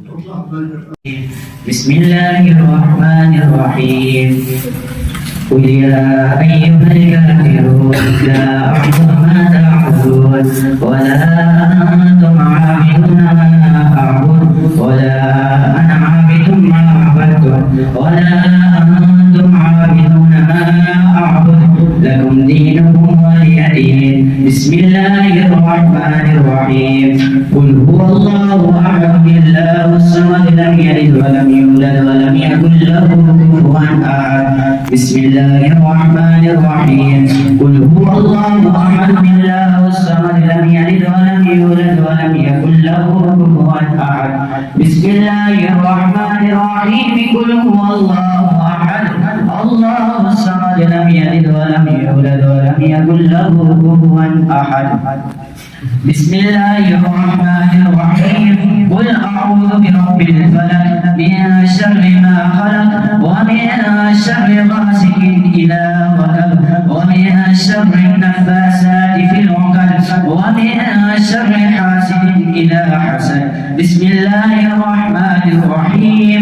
بسم الله الرحمن الرحيم قل يا أيها الكافرون لا أعبد ما تعبدون ولا أنتم عابدون ما أعبد ولا أنا عابد ما عبدتم ولا أنتم عابدون ما أعبد لكم دينكم ولي دين. بسم الله الرحمن الرحيم قل هو الله أحد الله الصمد لم يلد ولم يولد ولم يكن له كفوا أحد. بسم الله الرحمن الرحيم قل هو الله أحد الله الصمد لم يلد ولم يولد ولم يكن له كفوا أحد. بسم الله الرحمن الرحيم قل هو الله أحد الله الصمد لم يلد ولم يولد ولم يكن له كفوا أحد. بسم الله الرحمن الرحيم قل أعوذ برب الفلق من شر ما خلق ومن شر غاسق إذا وقب ومن شر النفاثات في العقد ومن شر حاسد إذا حسد. بسم الله الرحمن الرحيم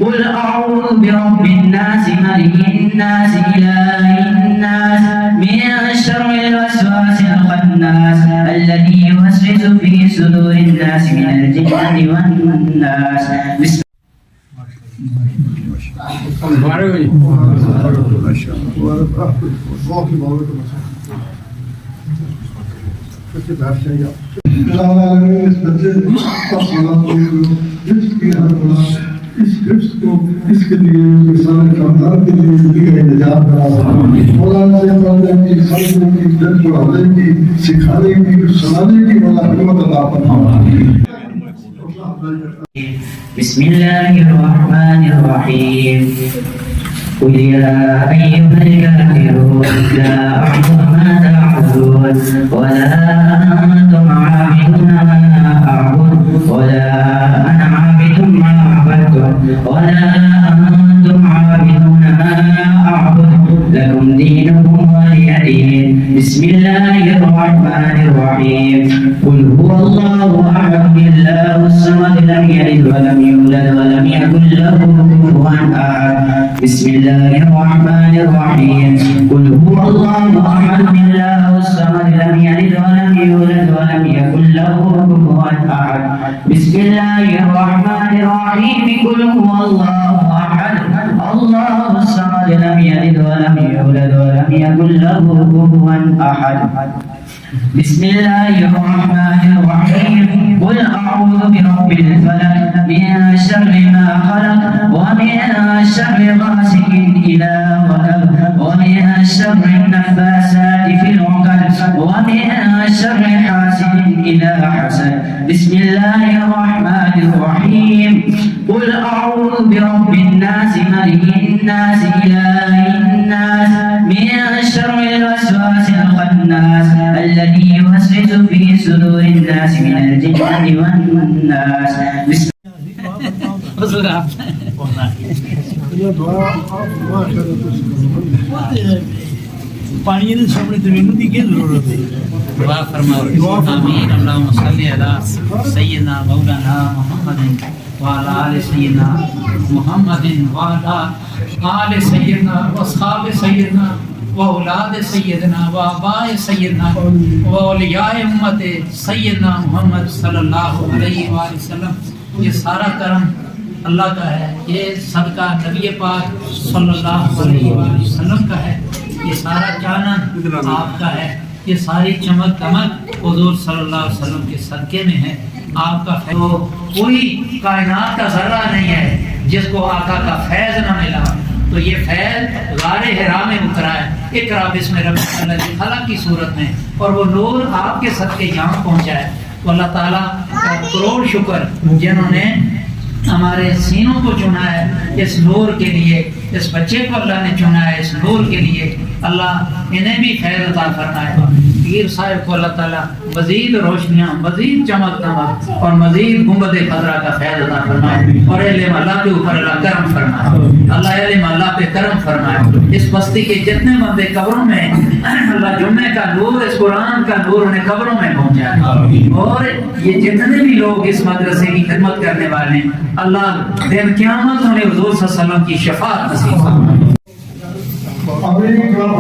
قل أعوذ برب الناس ملك الناس إله الناس من شر الوسواس الخناس الذي يوسوس في صدور الناس من الجنة والناس. بسم इस हिफ्ज़ को इसके लिए इंसान खानदान के लिए दिए निजात मौलाना से पढ़ने की समझने की दिल पढ़ाने की सिखाने की सुनाने की मौला हिम्मत अता फरमाए. بسم الله الرحمن الرحيم قل يا أيها الكافرون لا أعبد ما تعبدون ولا أنتم عابدون ما أعبد ولا أنا عابد ما عبدتم ولا أنتم عابدون ما أعبد لكم دينكم ولي دين. بسم الله الرحمن الرحيم قل هو الله أحد الله الصمد لم يلد ولم يولد ولم يكن له كفوا أحد. بسم الله الرحمن الرحيم قل هو الله أحد الله الصمد لم يلد ولم يولد ولم يكن له كفوا أحد. بسم الله الرحمن الرحيم قل هو الله أحد الله الصمد لم يلد ولم يولد ولم يكن له كفوا أحد. بسم الله الرحمن الرحيم قل أعوذ برب الفلق من شر ما خلق ومن شر غاسق إذا وقب ومن شر النفاثات في العقد ومن شر حاسد إذا حسد. بسم الله الرحمن الرحيم قل أعوذ برب الناس ملك الناس إله الناس من شر الوسواس الخناس الذي يوسوس في صدور الناس من الجنة والناس. بسم पानी के सामने तो रहने की क्या जरूरत है? दुआ फरमाओ. आमीन. अल्लाहुम्मा सल्ली अला सय्यिदना मौलाना मुहम्मदिन व अला आलि सय्यिदना मुहम्मदिन व अला आलि सय्यिदना व अस्हाबि सय्यिदना व औलाद सय्यिदना व आबाए सय्यिदना व औलियाए उम्मत सय्यिदना मुहम्मद सल्लल्लाहु अलैहि वसल्लम. ये सारा करम अल्लाह का है, ये सदका नबी पाक सल्लल्लाहु अलैहि वसल्लम का है, ये सारा चानन आपका है, ये सारी चमक दमक हुजूर सल्लल्लाहु अलैहि वसल्लम के सदके में है. आपका तो कोई कायनात का जर्रा नहीं है जिसको आका का फैज़ न मिला. तो ये फैज़ गारे हिरा में उतरा है. इकरा बिस्मि रब्बिकल्लज़ी खलक़ की सूरत में, और वो नूर आपके सदके यहाँ पहुँचा है. तो अल्लाह ताला का करोड़ शुक्र जिन्होंने हमारे सीनों को चुना है इस नूर के लिए. इस बच्चे को अल्लाह ने चुना है इस नूर के लिए. अल्लाह इन्हें भी खैर अता फरमाए. पीर साहब को अल्लाह ताला मजीद रोशनियाँ, मजीद चमक दमक और मजीद गुंबद खतरा का फैज़ अता फरमाए और इल्म अल्लाह के ऊपर अल्लाह करम फरमाए, अल्लाह इल्म अल्लाह पे करम फरमाए। इस बस्ती के जितने बंदे कब्रों में अल्लाह जुम्मे का नूर, इस कुरान का नूर उन्हें कब्रों में पहुंचाए और ये जितने भी लोग इस मदरसे की खिदमत करने वाले अल्लाह दिन क़यामत उन्हें हुजूर सल्लल्लाहु अलैहि वसल्लम की शफाअत नसीब फरमाए। अल्लाह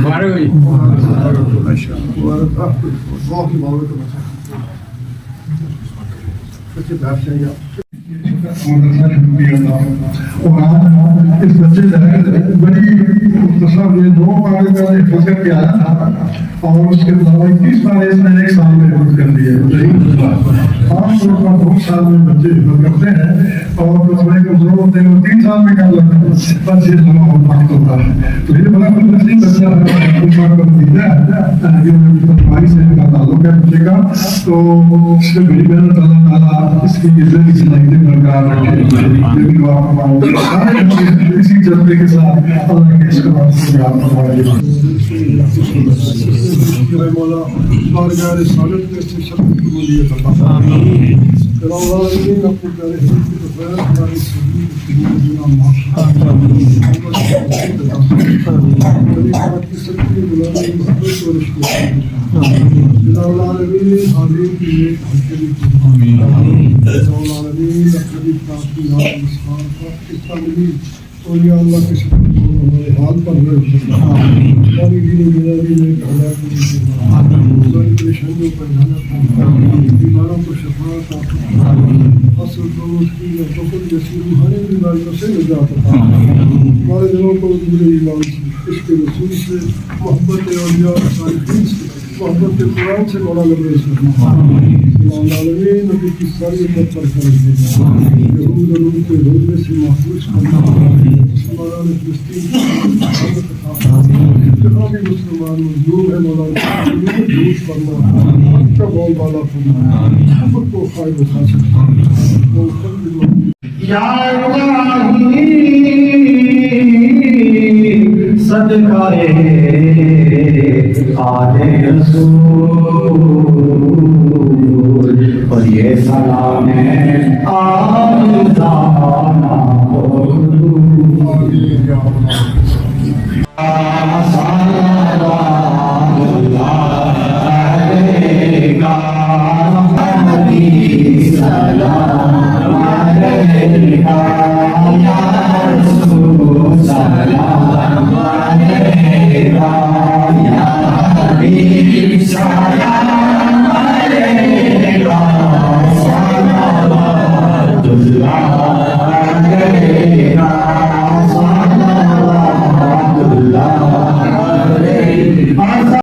तबारक व इस बच्चे बड़ी दो पारे का फजर के आया था और उसके अलावा 21 पारे इसने एक साल में हिफज कर दिए। आम तौर पर 2 साल में बच्चे हिफज करते हैं और बड़े कमजोर होते हैं, 3 साल में कर लेते हैं, बस ये दोनों वक्त होता है। तो ये बड़ा मुश्किल बच्चा भाई से ताल्लुक है बच्चे का, तो इससे बड़ी मेहनत अल्लाह ताला इसकी इज्जत की सलाहियत बरकरार रखे। इसी जज्बे के साथ अल्लाह के इसको याद फरमाइए। मौला बारगाह रिसालत में से सब कबूलियत अता फरमाए। अल्लाह ने अपने प्यारे हबीब की ज़िंदगी और या अल्लाह के हाल पर परेशानियों पर बीमारों को शफाअत असल तो मुश्किल जैसी रूहानी बीमारियों से निजात हमारे दिलों को पूरे ईमान से, इसके रसूल से, मोहब्बत औलिया सालिहीन से, मोहब्बत कुरान से मौला लबरेज नबी की सारी उम्मत पर फर्ज है। यहूद और उनके रोज़े से महफूज करना, मुसलमान फिलिस्तीन जहाँ भी मुसलमान मजलूम है मौला दूर करना, आपका बोल बाला करना, सबको फायदा हासिल या सदकाए आले रसूल और ये सलाम है आज़ाना Allah